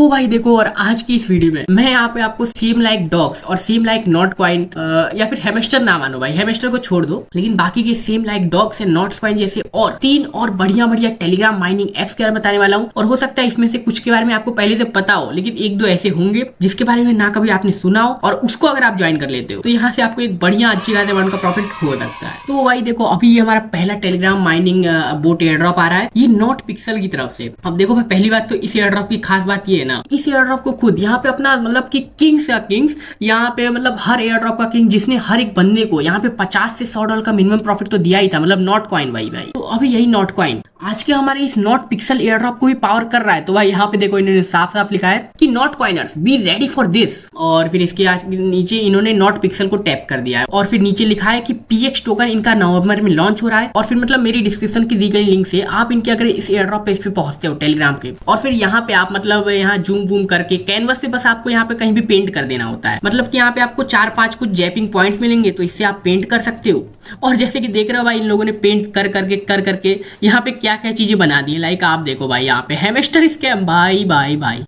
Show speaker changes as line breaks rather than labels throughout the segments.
तो भाई देखो, और आज की इस वीडियो में मैं यहाँ पे आपको सेम लाइक डॉग्स और सेम लाइक नॉट कॉइन या फिर हैमस्टर ना मानो भाई, हैमस्टर को छोड़ दो, लेकिन बाकी के same like dogs and not coin जैसे और 3 और बढ़िया बढ़िया टेलीग्राम माइनिंग एप्स के बारे में बताने वाला हूँ। और हो सकता है इसमें से कुछ के बारे में आपको पहले से पता हो, लेकिन 1-2 ऐसे होंगे जिसके बारे में ना कभी आपने सुना हो, और उसको अगर आप ज्वाइन कर लेते हो तो यहाँ से आपको एक बढ़िया अच्छी खासी अमाउंट का प्रॉफिट हो सकता है। तो भाई देखो, अभी ये हमारा पहला Telegram mining bot airdrop आ रहा है, ये नॉट पिक्सल की तरफ से। अब देखो भाई, पहली बात तो इस एयर ड्रॉप की खास बात ये है ना, इस एयर ड्रॉप को खुद यहाँ पे अपना मतलब कि किंग्स यहाँ पे मतलब हर एयर ड्रॉप का किंग, जिसने हर एक बंदे को यहाँ पे 50 से 100 डॉलर का मिनिमम प्रॉफिट तो दिया ही था, मतलब नॉट कॉइन भाई। तो अभी यही नॉट कॉइन आज के हमारे इस नॉट पिक्सल एयर ड्रॉप को भी पावर कर रहा है। तो भाई यहाँ पे देखो, इन्होंने साफ साफ लिखा है कि not coiners be ready for this, और फिर इसके नीचे इन्होंने नॉट पिक्सल को टैप कर दिया है, और फिर नीचे लिखा है कि पीएक्स टोकन इनका नवंबर में लॉन्च हो रहा है। और फिर मतलब मेरी डिस्क्रिप्शन की दी गई लिंक से आप इनके अगर इस एयर ड्रॉप पेज पे पहुंचते हो टेलीग्राम के, और फिर यहाँ पे आप मतलब यहाँ जूम वूम करके कैनवस पे बस आपको यहाँ पे कहीं भी पेंट कर देना होता है, मतलब कि यहाँ पे आपको 4-5 कुछ जैपिंग पॉइंट्स मिलेंगे, तो इससे आप पेंट कर सकते हो। और जैसे कि देख रहे हो भाई, इन लोगों ने पेंट कर करके यहाँ पे क्या क्या चीजें बना दी है। लाइक आप देखो भाई, यहाँ पे हैमस्टर स्कैम भाई,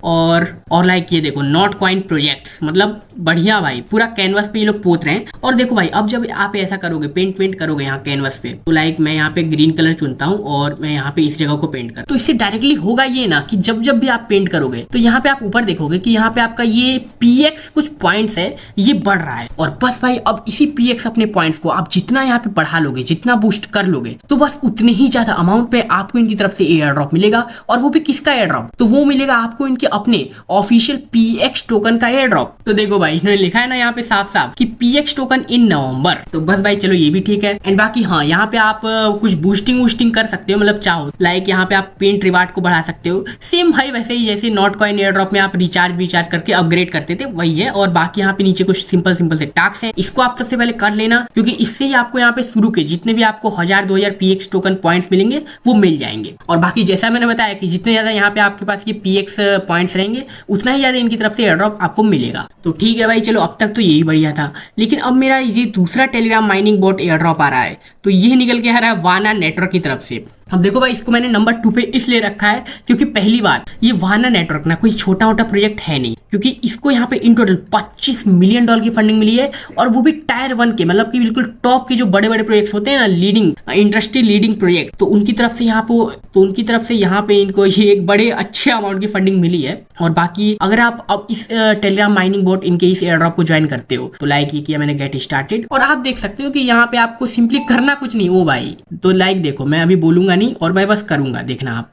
और लाइक ये देखो नॉट कॉइन प्रोजेक्ट्स, मतलब बढ़िया भाई, पूरा कैनवस पे ये लोग पोत रहे हैं। और देखो भाई, अब जब आप ऐसा करोगे, पेंट करोगे यहाँ कैनवस पे, तो लाइक मैं यहाँ पे ग्रीन कलर चुनता हूँ और मैं यहाँ पे इस जगह को पेंट कर, तो इससे डायरेक्टली होगा ये ना कि जब भी आप पेंट करोगे तो यहाँ पे आप ऊपर देखोगे कि यहाँ पे आपका ये पीएक्स कुछ पॉइंट्स है, ये बढ़ रहा है। और बस भाई, अब इसी पीएक्स अपने पॉइंट्स को आप जितना यहाँ पे बढ़ा लोगे, जितना बूस्ट कर लोगे, तो बस उतने ही ज्यादा अमाउंट पे आपको इनकी तरफ से एयर ड्रॉप मिलेगा। और वो भी किसका एयर ड्रॉप? तो वो मिलेगा आपको इनके अपने ऑफिशियल पीएक्स टोकन का एयर ड्रॉप। तो देखो भाई, इन्होंने लिखा है ना यहाँ पे साफ साफ कि पीएक्स टोकन इन नवंबर। तो बस भाई चलो, ये भी ठीक है। एंड बाकी हाँ, यहाँ पे आप कुछ बूस्टिंग कर सकते हो, मतलब चाहो लाइक यहाँ पे आप पेंट रिवार्ड को बढ़ा सकते हो, सेम भाई वैसे ही जैसे नॉट कॉइन एयर ड्रॉप में आप रिचार्ज करके अपग्रेड करते थे, वही है। और बाकी यहाँ पे नीचे कुछ सिंपल से टास्क है, इसको आप सबसे पहले कर लेना, क्योंकि इससे ही आपको यहाँ पे शुरू के जितने भी आपको 1000-2000 पीएक्स टोकन पॉइंट्स मिलेंगे वो मिल जाएंगे। और बाकी जैसा मैंने बताया कि जितने ज्यादा यहाँ पे आपके पास ये पीएक्स पॉइंट्स रहेंगे, उतना ही ज्यादा इनकी तरफ से एयर ड्रॉप आपको मिलेगा। तो ठीक है भाई, चलो अब तक तो यही बढ़िया था, लेकिन अब मेरा ये दूसरा Telegram mining bot airdrop आ रहा है, तो ये निकल के आ रहा है वाना नेटवर्क की तरफ से। अब देखो भाई, इसको मैंने नंबर 2 पे इसलिए रखा है क्योंकि पहली बार ये वाना नेटवर्क ना कोई छोटा मोटा प्रोजेक्ट है नहीं, क्योंकि इसको यहाँ पे इन टोटल 25 मिलियन डॉलर की फंडिंग मिली है, और वो भी टायर 1 के, मतलब कि बिल्कुल टॉप के जो बड़े बड़े प्रोजेक्ट्स होते हैं ना, लीडिंग इंडस्ट्री लीडिंग प्रोजेक्ट, तो उनकी तरफ से यहाँ पे इनको ये एक बड़े अच्छे अमाउंट की फंडिंग मिली है। और बाकी अगर आप अब इस टेलीग्राम माइनिंग बोट इनके इस एयर ड्रॉप को ज्वाइन करते हो, तो लाइक ये किया मैंने गेट स्टार्टेड, और आप देख सकते हो कि यहाँ पे आपको सिंपली करना कुछ नहीं। ओ भाई, तो लाइक देखो, मैं अभी बोलूंगा नहीं और मैं बस करूंगा, देखना आप।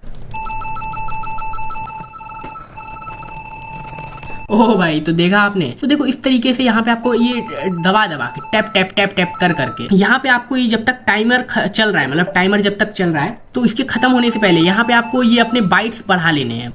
ओह भाई, तो देखा आपने, तो देखो इस तरीके से यहाँ पे आपको ये दबा के टैप कर करके यहाँ पे आपको ये जब तक टाइमर चल रहा है, मतलब टाइमर जब तक चल रहा है, तो इसके खत्म होने से पहले यहाँ पे आपको ये अपने बाइट्स बढ़ा लेने हैं।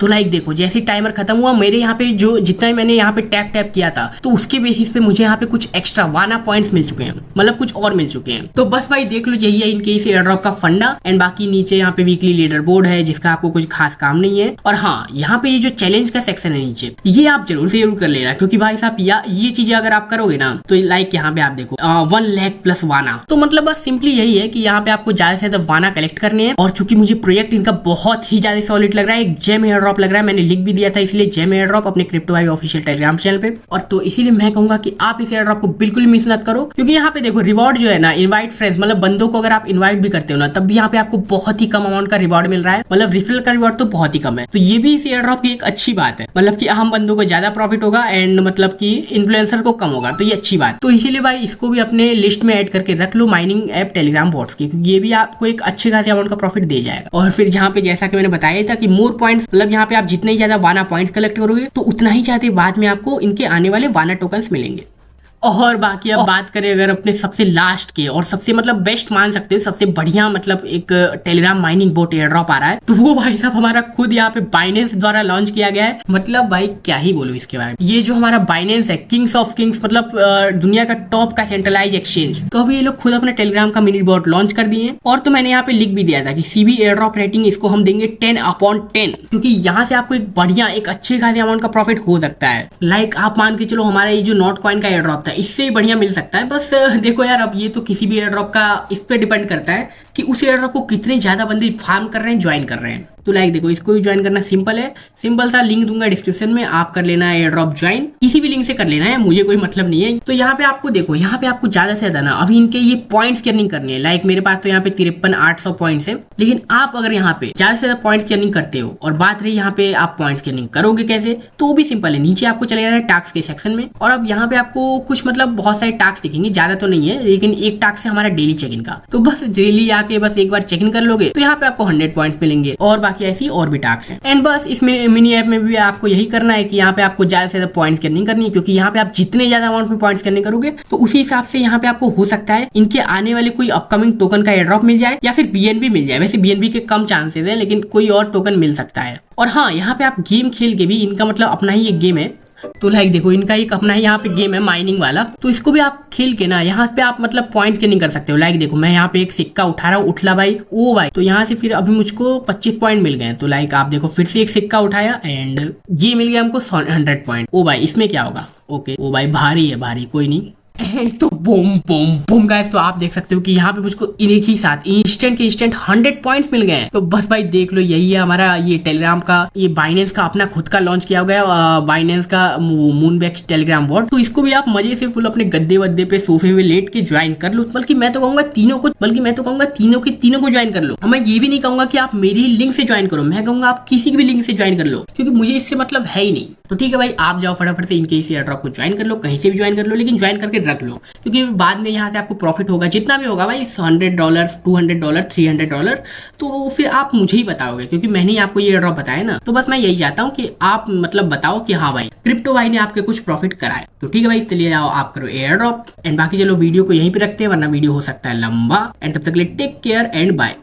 तो लाइक देखो, जैसे टाइमर खत्म हुआ, मेरे यहाँ पे जो जितना मैंने यहाँ पे टैप किया था, तो उसके बेसिस पे मुझे यहाँ पे कुछ एक्स्ट्रा वाना पॉइंट्स मिल चुके हैं, मतलब कुछ और मिल चुके हैं। तो बस भाई देख लो, यही है इनके इस एयर ड्रॉप का फंडा। एंड बाकी नीचे यहाँ पे वीकली लीडर बोर्ड है, जिसका आपको कुछ खास काम नहीं है। और हाँ, यहाँ पे ये जो चैलेंज का सेक्शन है नीचे, ये आप जरूर कर लेना, क्योंकि भाई साहब ये चीजें अगर आप करोगे ना, तो लाइक यहाँ पे आप देखो 1 लाख प्लस वाना। तो मतलब बस सिंपली यही है कि यहाँ पे आपको ज्यादा से ज्यादा वाना कलेक्ट करने हैं। और चूंकि मुझे प्रोजेक्ट इनका बहुत ही ज्यादा सॉलिड लग रहा है, एक जेम एयर ड्रॉप लग रहा है, मैंने लिख भी दिया था, इसलिए जेम एयर ड्रॉप अपने क्रिप्टो भाई ऑफिशियल टेलीग्राम चैनल पे। और तो इसीलिए मैं कहूंगा कि आप इस एयर ड्रॉप को बिल्कुल मिस मत करो, क्योंकि यहाँ पे देखो रिवॉर्ड जो है ना, इनवाइट फ्रेंड्स, मतलब बंदों को अगर आप इनवाइट भी करते हो ना, तब भी यहाँ पे आपको बहुत ही कम अमाउंट का रिवॉर्ड मिल रहा है, मतलब रिफिल का रिवॉर्ड तो बहुत ही कम है। तो ये भी इस एयर ड्रॉप की एक अच्छी बात है, मतलब कि आम बंदों को ज्यादा प्रॉफिट होगा एंड मतलब कि इन्फ्लुएंसर को कम होगा, तो ये अच्छी बात। तो इसीलिए भाई इसको भी अपने लिस्ट में ऐड करके रख लो, माइनिंग ऐप टेलीग्राम बॉट्स की, क्योंकि ये भी आपको एक अच्छे खासे अमाउंट का प्रॉफिट दे जाएगा। और फिर जहाँ पे जैसा कि मैंने बताया था कि मोर पॉइंट्स, मतलब यहाँ पे आप जितने ही ज्यादा वाना पॉइंट्स कलेक्ट करोगे, तो उतना ही ज्यादा बाद में आपको इनके आने वाले वाना टोकन्स मिलेंगे। और बाकी अब बात करें अगर अपने सबसे लास्ट के और सबसे मतलब बेस्ट मान सकते हो, सबसे बढ़िया मतलब एक Telegram mining bot airdrop आ रहा है, तो वो भाई साहब हमारा खुद यहाँ पे बाइनेंस द्वारा लॉन्च किया गया है। मतलब भाई क्या ही बोलूं इसके बारे में, ये जो हमारा बाइनेंस है, किंग्स ऑफ किंग्स, मतलब दुनिया का टॉप का सेंट्रलाइज एक्सचेंज, तो अभी ये लोग खुद अपना टेलीग्राम का मिनी बोट लॉन्च कर दिए। और तो मैंने यहाँ पे लिख भी दिया था कि सीबी एयर ड्रॉप रेटिंग इसको हम देंगे 10/10, क्योंकि यहाँ से आपको एक बढ़िया एक अच्छे खासे अमाउंट का प्रॉफिट हो सकता है। लाइक आप मान के चलो, हमारा ये जो नॉट कॉइन का एयर ड्रॉप था, इससे बढ़िया मिल सकता है। बस देखो यार, अब ये तो किसी भी एयर ड्रॉप का इस पे डिपेंड करता है कि उस एयर ड्रॉप को कितने ज्यादा बंदे फार्म कर रहे हैं, ज्वाइन कर रहे हैं। तो लाइक देखो, इसको भी ज्वाइन करना सिंपल है, सिंपल सा लिंक दूंगा डिस्क्रिप्शन में, आप कर लेना एयर ड्रॉप ज्वाइन, किसी भी लिंक से कर लेना है, मुझे कोई मतलब नहीं है। तो यहाँ पे आपको देखो, यहाँ पे आपको ज्यादा से ज्यादा ना अभी इनके ये पॉइंट्स की अर्निंग करनी है। लाइक मेरे पास तो यहाँ पे 53,800 पॉइंट्स है, लेकिन आप अगर यहाँ पे ज्यादा से ज्यादा पॉइंट्स की अर्निंग करते हो और बात रही यहाँ पे आप पॉइंट्स की अर्निंग करोगे कैसे, तो वो भी सिंपल है। नीचे आपको चले जाना है टास्क के सेक्शन में, और अब यहाँ पे आपको कुछ मतलब बहुत सारे टास्क दिखेंगे, ज्यादा तो नहीं है, लेकिन एक टास्क है हमारा डेली चेक इन का। तो बस डेली आके बस एक बार चेक इन कर लोगे तो यहाँ पे आपको 100 पॉइंट्स मिलेंगे, और बाकी ऐसी और भी टास्क है। एंड बस इस मिनी ऐप में भी आपको यही करना है कि यहाँ पे आपको ज्यादा से ज्यादा पॉइंट्स की अर्निंग करनी है, क्योंकि यहाँ पे आप जितने ज्यादा अमाउंट में पॉइंट्स करने करोगे तो उसी हिसाब से यहाँ पे आपको हो सकता है इनके आने वाले कोई अपकमिंग टोकन का एयर ड्रॉप मिल जाए, या फिर बीएनबी मिल जाए। वैसे बीएनबी के कम चांसेस है, लेकिन कोई और टोकन मिल सकता है। और हाँ, यहाँ पे आप गेम खेल के भी, इनका मतलब अपना ही एक गेम है, तो लाइक देखो इनका एक अपना ही यहाँ पे गेम है माइनिंग वाला, तो इसको भी आप खेल के ना यहाँ पे आप मतलब पॉइंट्स नहीं कर सकते हो। लाइक देखो, मैं यहाँ पे एक सिक्का उठा रहा हूँ, उठला भाई, ओ भाई, तो यहाँ से फिर अभी मुझको 25 पॉइंट मिल गए। तो लाइक आप देखो, फिर से एक सिक्का उठाया एंड ये मिल गया हमको 100 पॉइंट। ओ भाई, इसमें क्या होगा, ओके, ओ भाई भारी है, भारी, कोई नहीं। तो बूम बूम बूम गाइस, तो आप देख सकते हो कि यहाँ पे मुझको एक ही साथ इंस्टेंट 100 पॉइंट्स मिल गए। तो बस भाई देख लो, यही है हमारा ये टेलीग्राम का, ये बाइनेंस का अपना खुद का लॉन्च किया गया, बाइनेंस का मूनबैक्स टेलीग्राम बॉट। तो इसको भी आप मजे से फुल अपने गद्दे वद्दे पे सोफे में लेट के ज्वाइन कर लो। बल्कि मैं तो कहूंगा तीनों को, तीनों को ज्वाइन कर लो। मैं ये भी नहीं कहूंगा कि आप मेरी लिंक से ज्वाइन करो, मैं कहूंगा आप किसी की भी लिंक से ज्वाइन कर लो, क्योंकि मुझे इससे मतलब है ही नहीं। तो ठीक है भाई, आप जाओ फटाफट से इनके इस एयर ड्रॉप को ज्वाइन कर लो, कहीं से भी ज्वाइन कर लो, लेकिन ज्वाइन करके रख लो, क्योंकि बाद में यहाँ से आपको प्रॉफिट होगा, जितना भी होगा भाई, $100, $200, $300, तो फिर आप मुझे ही बताओगे, क्योंकि मैंने ही आपको ये एयर ड्रॉप बताया ना। तो बस मैं यही चाहता हूँ कि आप मतलब बताओ कि हाँ भाई, क्रिप्टो भाई ने आपके कुछ प्रॉफिट कराए। तो ठीक है भाई, चलिए आओ आप करो एयर ड्रॉप। एंड बाकी चलो वीडियो को यहीं पे रखते हैं, वरना वीडियो हो सकता है लंबा। एंड तब तक के लिए टेक केयर एंड बाय।